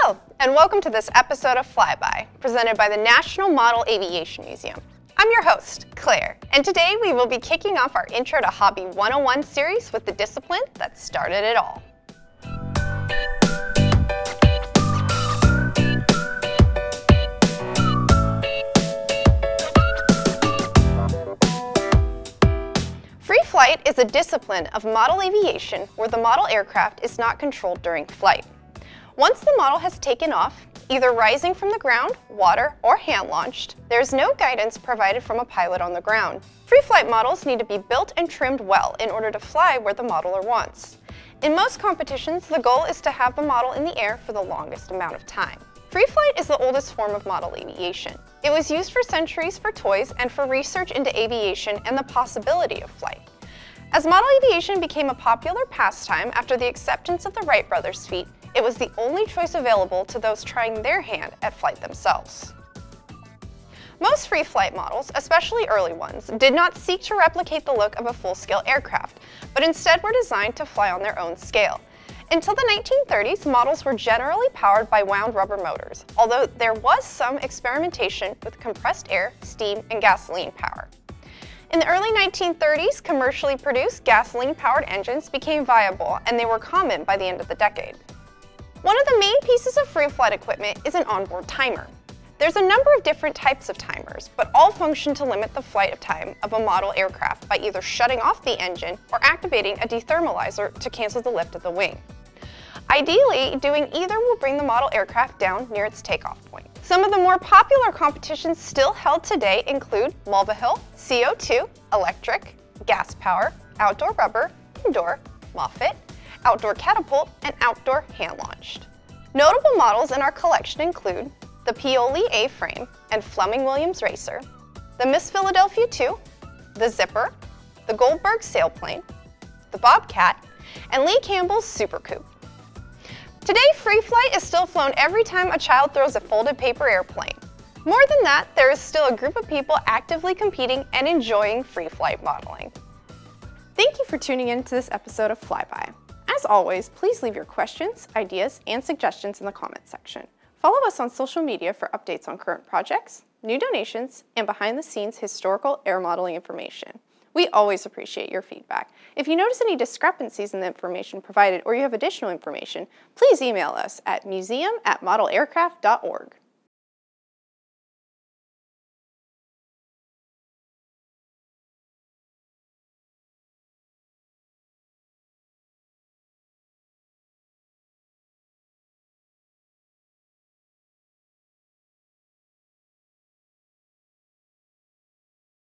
Hello, and welcome to this episode of Flyby, presented by the National Model Aviation Museum. I'm your host, Claire, and today we will be kicking off our Intro to Hobby 101 series with the discipline that started it all. Free flight is a discipline of model aviation where the model aircraft is not controlled during flight. Once the model has taken off, either rising from the ground, water, or hand-launched, there is no guidance provided from a pilot on the ground. Free flight models need to be built and trimmed well in order to fly where the modeler wants. In most competitions, the goal is to have the model in the air for the longest amount of time. Free flight is the oldest form of model aviation. It was used for centuries for toys and for research into aviation and the possibility of flight. As model aviation became a popular pastime after the acceptance of the Wright brothers' feat, it was the only choice available to those trying their hand at flight themselves. Most free flight models, especially early ones, did not seek to replicate the look of a full-scale aircraft, but instead were designed to fly on their own scale. Until the 1930s, models were generally powered by wound rubber motors, although there was some experimentation with compressed air, steam, and gasoline power. In the early 1930s, commercially produced gasoline-powered engines became viable, and they were common by the end of the decade. One of the main pieces of free flight equipment is an onboard timer. There's a number of different types of timers, but all function to limit the flight time of a model aircraft by either shutting off the engine or activating a dethermalizer to cancel the lift of the wing. Ideally, doing either will bring the model aircraft down near its takeoff point. Some of the more popular competitions still held today include Mulvihill, CO2, electric, gas power, outdoor rubber, indoor, Moffett, outdoor catapult, and outdoor hand-launched. Notable models in our collection include the Pioli A-frame and Fleming Williams Racer, the Miss Philadelphia II, the Zipper, the Goldberg sailplane, the Bobcat, and Lee Campbell's Super Coupe. Today, free flight is still flown every time a child throws a folded paper airplane. More than that, there is still a group of people actively competing and enjoying free flight modeling. Thank you for tuning in to this episode of Flyby. As always, please leave your questions, ideas, and suggestions in the comments section. Follow us on social media for updates on current projects, new donations, and behind-the-scenes historical air modeling information. We always appreciate your feedback. If you notice any discrepancies in the information provided or you have additional information, please email us at museum@modelaircraft.org.